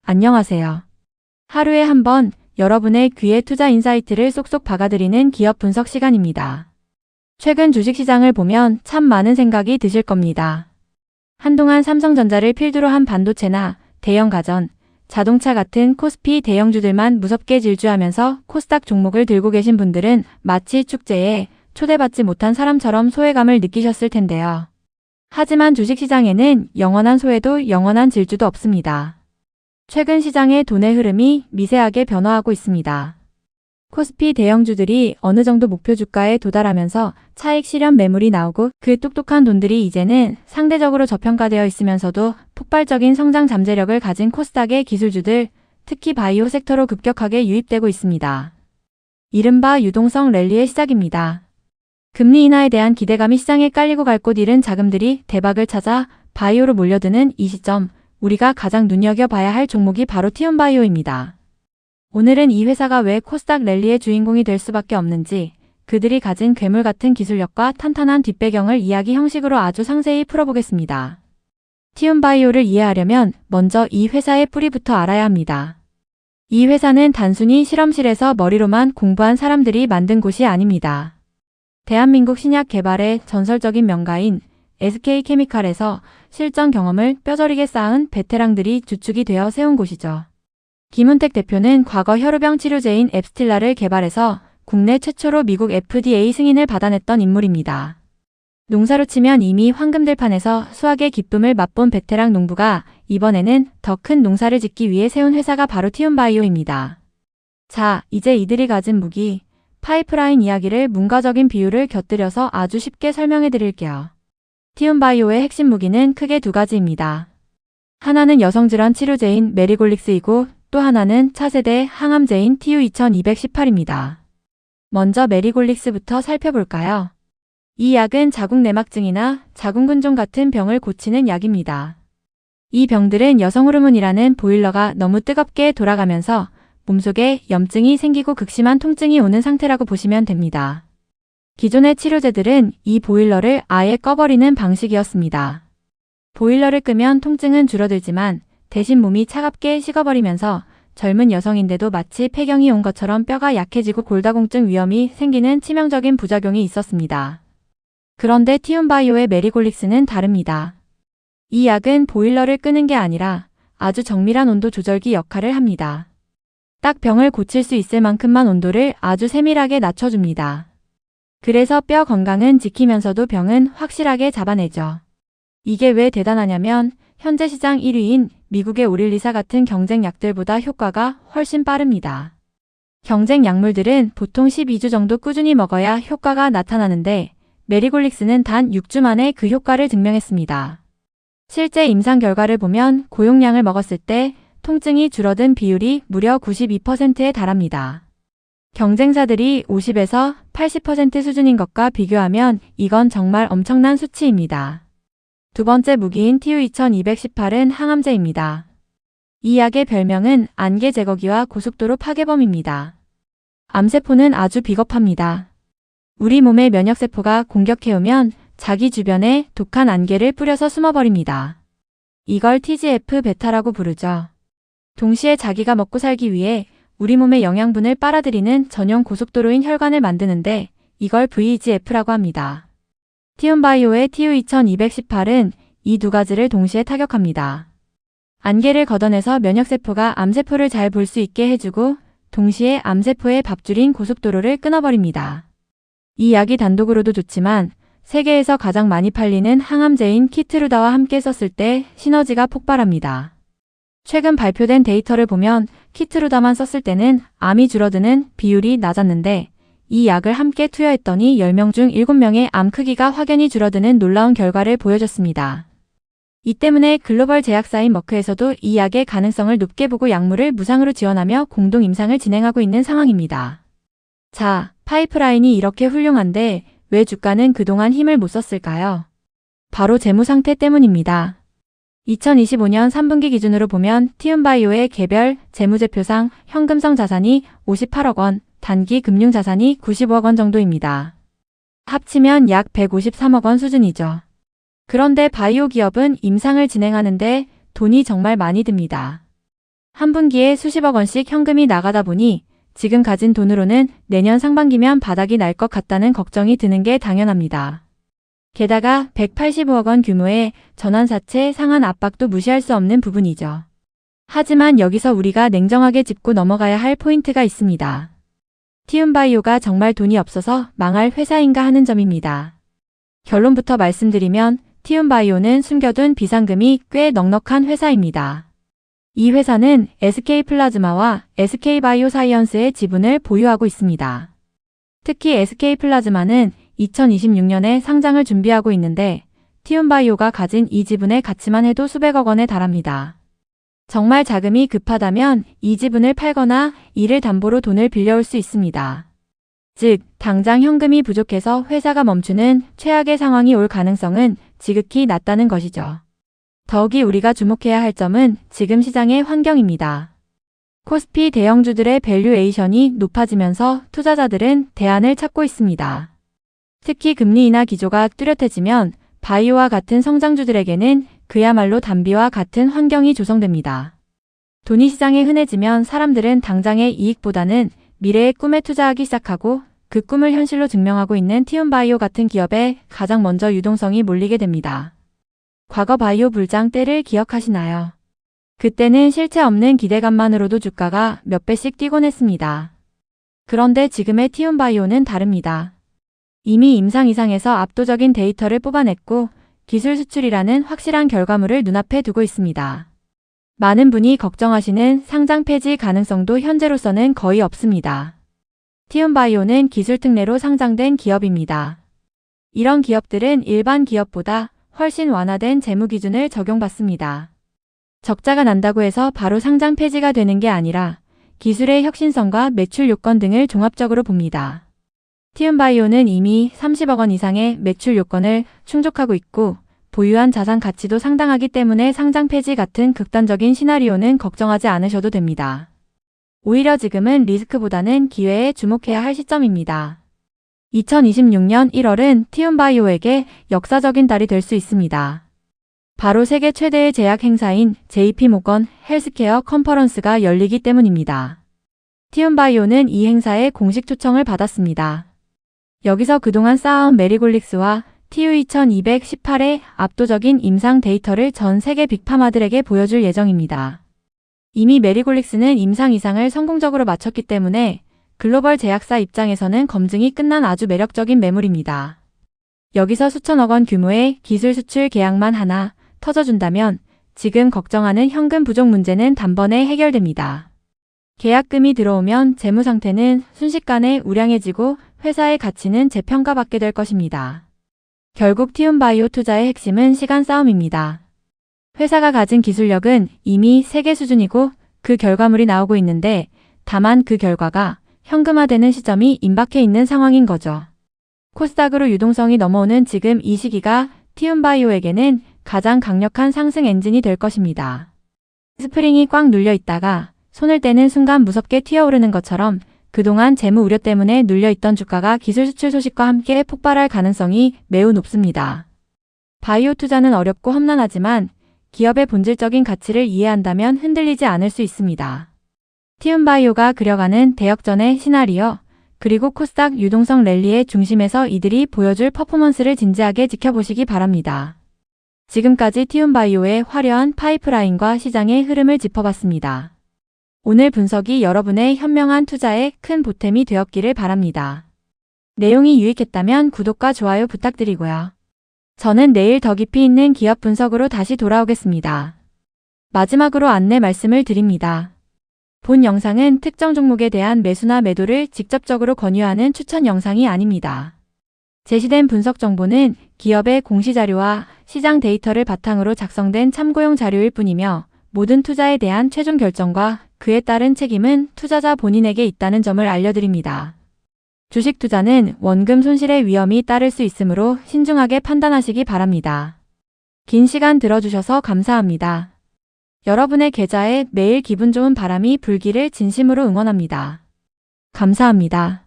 안녕하세요. 하루에 한 번 여러분의 귀에 투자 인사이트를 쏙쏙 박아드리는 기업 분석 시간입니다. 최근 주식시장을 보면 참 많은 생각이 드실 겁니다. 한동안 삼성전자를 필두로 한 반도체나 대형 가전, 자동차 같은 코스피 대형주들만 무섭게 질주하면서 코스닥 종목을 들고 계신 분들은 마치 축제에 초대받지 못한 사람처럼 소외감을 느끼셨을 텐데요. 하지만 주식시장에는 영원한 소외도 영원한 질주도 없습니다. 최근 시장의 돈의 흐름이 미세하게 변화하고 있습니다. 코스피 대형주들이 어느 정도 목표 주가에 도달하면서 차익 실현 매물이 나오고 그 똑똑한 돈들이 이제는 상대적으로 저평가되어 있으면서도 폭발적인 성장 잠재력을 가진 코스닥의 기술주들, 특히 바이오 섹터로 급격하게 유입되고 있습니다. 이른바 유동성 랠리의 시작입니다. 금리 인하에 대한 기대감이 시장에 깔리고 갈 곳 잃은 자금들이 대박을 찾아 바이오로 몰려드는 이 시점, 우리가 가장 눈여겨봐야 할 종목이 바로 티움바이오입니다. 오늘은 이 회사가 왜 코스닥 랠리의 주인공이 될 수밖에 없는지, 그들이 가진 괴물 같은 기술력과 탄탄한 뒷배경을 이야기 형식으로 아주 상세히 풀어보겠습니다. 티움바이오를 이해하려면 먼저 이 회사의 뿌리부터 알아야 합니다. 이 회사는 단순히 실험실에서 머리로만 공부한 사람들이 만든 곳이 아닙니다. 대한민국 신약 개발의 전설적인 명가인 SK케미칼에서 실전 경험을 뼈저리게 쌓은 베테랑들이 주축이 되어 세운 곳이죠. 김은택 대표는 과거 혈우병 치료제인 앱스틸라를 개발해서 국내 최초로 미국 FDA 승인을 받아냈던 인물입니다. 농사로 치면 이미 황금들판에서 수확의 기쁨을 맛본 베테랑 농부가 이번에는 더 큰 농사를 짓기 위해 세운 회사가 바로 티움바이오입니다. 자, 이제 이들이 가진 무기, 파이프라인 이야기를 문과적인 비유를 곁들여서 아주 쉽게 설명해 드릴게요. 티움바이오의 핵심 무기는 크게 두 가지입니다. 하나는 여성질환 치료제인 메리골릭스이고 또 하나는 차세대 항암제인 TU2218입니다. 먼저 메리골릭스부터 살펴볼까요? 이 약은 자궁내막증이나 자궁근종 같은 병을 고치는 약입니다. 이 병들은 여성 호르몬이라는 보일러가 너무 뜨겁게 돌아가면서 몸속에 염증이 생기고 극심한 통증이 오는 상태라고 보시면 됩니다. 기존의 치료제들은 이 보일러를 아예 꺼버리는 방식이었습니다. 보일러를 끄면 통증은 줄어들지만 대신 몸이 차갑게 식어버리면서 젊은 여성인데도 마치 폐경이 온 것처럼 뼈가 약해지고 골다공증 위험이 생기는 치명적인 부작용이 있었습니다. 그런데 티움바이오의 메리골릭스는 다릅니다. 이 약은 보일러를 끄는 게 아니라 아주 정밀한 온도 조절기 역할을 합니다. 딱 병을 고칠 수 있을 만큼만 온도를 아주 세밀하게 낮춰줍니다. 그래서 뼈 건강은 지키면서도 병은 확실하게 잡아내죠. 이게 왜 대단하냐면 현재 시장 1위인 미국의 오릴리사 같은 경쟁 약들보다 효과가 훨씬 빠릅니다. 경쟁 약물들은 보통 12주 정도 꾸준히 먹어야 효과가 나타나는데 메리골릭스는 단 6주 만에 그 효과를 증명했습니다. 실제 임상 결과를 보면 고용량을 먹었을 때 통증이 줄어든 비율이 무려 92%에 달합니다. 경쟁사들이 50에서 80% 수준인 것과 비교하면 이건 정말 엄청난 수치입니다. 두 번째 무기인 TU2218은 항암제입니다. 이 약의 별명은 안개 제거기와 고속도로 파괴범입니다. 암세포는 아주 비겁합니다. 우리 몸의 면역세포가 공격해오면 자기 주변에 독한 안개를 뿌려서 숨어버립니다. 이걸 TGF-베타라고 부르죠. 동시에 자기가 먹고 살기 위해 우리 몸의 영양분을 빨아들이는 전용 고속도로인 혈관을 만드는데 이걸 VEGF라고 합니다. 티움바이오의 TU2218은 이 두 가지를 동시에 타격합니다. 안개를 걷어내서 면역세포가 암세포를 잘 볼 수 있게 해주고 동시에 암세포의 밥줄인 고속도로를 끊어버립니다. 이 약이 단독으로도 좋지만 세계에서 가장 많이 팔리는 항암제인 키트루다와 함께 썼을 때 시너지가 폭발합니다. 최근 발표된 데이터를 보면 키트루다만 썼을 때는 암이 줄어드는 비율이 낮았는데 이 약을 함께 투여했더니 10명 중 7명의 암 크기가 확연히 줄어드는 놀라운 결과를 보여줬습니다. 이 때문에 글로벌 제약사인 머크에서도 이 약의 가능성을 높게 보고 약물을 무상으로 지원하며 공동 임상을 진행하고 있는 상황입니다. 자, 파이프라인이 이렇게 훌륭한데 왜 주가는 그동안 힘을 못 썼을까요? 바로 재무 상태 때문입니다. 2025년 3분기 기준으로 보면 티움바이오의 개별 재무제표상 현금성 자산이 58억 원, 단기 금융자산이 95억 원 정도입니다. 합치면 약 153억 원 수준이죠. 그런데 바이오 기업은 임상을 진행하는데 돈이 정말 많이 듭니다. 한 분기에 수십억 원씩 현금이 나가다 보니 지금 가진 돈으로는 내년 상반기면 바닥이 날 것 같다는 걱정이 드는 게 당연합니다. 게다가 185억 원 규모의 전환사채 상한 압박도 무시할 수 없는 부분이죠. 하지만 여기서 우리가 냉정하게 짚고 넘어가야 할 포인트가 있습니다. 티움바이오가 정말 돈이 없어서 망할 회사인가 하는 점입니다. 결론부터 말씀드리면 티움바이오는 숨겨둔 비상금이 꽤 넉넉한 회사입니다. 이 회사는 SK플라즈마와 SK바이오사이언스의 지분을 보유하고 있습니다. 특히 SK플라즈마는 2026년에 상장을 준비하고 있는데 티움바이오가 가진 이 지분의 가치만 해도 수백억 원에 달합니다. 정말 자금이 급하다면 이 지분을 팔거나 이를 담보로 돈을 빌려올 수 있습니다. 즉, 당장 현금이 부족해서 회사가 멈추는 최악의 상황이 올 가능성은 지극히 낮다는 것이죠. 더욱이 우리가 주목해야 할 점은 지금 시장의 환경입니다. 코스피 대형주들의 밸류에이션이 높아지면서 투자자들은 대안을 찾고 있습니다. 특히 금리 인하 기조가 뚜렷해지면 바이오와 같은 성장주들에게는 그야말로 담비와 같은 환경이 조성됩니다. 돈이 시장에 흔해지면 사람들은 당장의 이익보다는 미래의 꿈에 투자하기 시작하고 그 꿈을 현실로 증명하고 있는 티움바이오 같은 기업에 가장 먼저 유동성이 몰리게 됩니다. 과거 바이오 불장 때를 기억하시나요? 그때는 실체 없는 기대감만으로도 주가가 몇 배씩 뛰곤 했습니다. 그런데 지금의 티움바이오는 다릅니다. 이미 임상 이상에서 압도적인 데이터를 뽑아냈고 기술 수출이라는 확실한 결과물을 눈앞에 두고 있습니다. 많은 분이 걱정하시는 상장 폐지 가능성도 현재로서는 거의 없습니다. 티움바이오는 기술 특례로 상장된 기업입니다. 이런 기업들은 일반 기업보다 훨씬 완화된 재무 기준을 적용받습니다. 적자가 난다고 해서 바로 상장 폐지가 되는 게 아니라 기술의 혁신성과 매출 요건 등을 종합적으로 봅니다. 티움바이오는 이미 30억 원 이상의 매출 요건을 충족하고 있고 보유한 자산 가치도 상당하기 때문에 상장 폐지 같은 극단적인 시나리오는 걱정하지 않으셔도 됩니다. 오히려 지금은 리스크보다는 기회에 주목해야 할 시점입니다. 2026년 1월은 티움바이오에게 역사적인 달이 될 수 있습니다. 바로 세계 최대의 제약 행사인 JP모건 헬스케어 컨퍼런스가 열리기 때문입니다. 티움바이오는 이 행사에 공식 초청을 받았습니다. 여기서 그동안 쌓아온 메리골릭스와 TU2218의 압도적인 임상 데이터를 전 세계 빅파마들에게 보여줄 예정입니다. 이미 메리골릭스는 임상 이상을 성공적으로 마쳤기 때문에 글로벌 제약사 입장에서는 검증이 끝난 아주 매력적인 매물입니다. 여기서 수천억 원 규모의 기술 수출 계약만 하나 터져준다면 지금 걱정하는 현금 부족 문제는 단번에 해결됩니다. 계약금이 들어오면 재무 상태는 순식간에 우량해지고 회사의 가치는 재평가받게 될 것입니다. 결국 티움바이오 투자의 핵심은 시간 싸움입니다. 회사가 가진 기술력은 이미 세계 수준이고 그 결과물이 나오고 있는데 다만 그 결과가 현금화되는 시점이 임박해 있는 상황인 거죠. 코스닥으로 유동성이 넘어오는 지금 이 시기가 티움바이오에게는 가장 강력한 상승 엔진이 될 것입니다. 스프링이 꽉 눌려 있다가 손을 떼는 순간 무섭게 튀어오르는 것처럼 그동안 재무 우려 때문에 눌려있던 주가가 기술 수출 소식과 함께 폭발할 가능성이 매우 높습니다. 바이오 투자는 어렵고 험난하지만 기업의 본질적인 가치를 이해한다면 흔들리지 않을 수 있습니다. 티움바이오가 그려가는 대역전의 시나리오, 그리고 코스닥 유동성 랠리의 중심에서 이들이 보여줄 퍼포먼스를 진지하게 지켜보시기 바랍니다. 지금까지 티움바이오의 화려한 파이프라인과 시장의 흐름을 짚어봤습니다. 오늘 분석이 여러분의 현명한 투자에 큰 보탬이 되었기를 바랍니다. 내용이 유익했다면 구독과 좋아요 부탁드리고요. 저는 내일 더 깊이 있는 기업 분석으로 다시 돌아오겠습니다. 마지막으로 안내 말씀을 드립니다. 본 영상은 특정 종목에 대한 매수나 매도를 직접적으로 권유하는 추천 영상이 아닙니다. 제시된 분석 정보는 기업의 공시자료와 시장 데이터를 바탕으로 작성된 참고용 자료일 뿐이며 모든 투자에 대한 최종 결정과 그에 따른 책임은 투자자 본인에게 있다는 점을 알려드립니다. 주식 투자는 원금 손실의 위험이 따를 수 있으므로 신중하게 판단하시기 바랍니다. 긴 시간 들어주셔서 감사합니다. 여러분의 계좌에 매일 기분 좋은 바람이 불기를 진심으로 응원합니다. 감사합니다.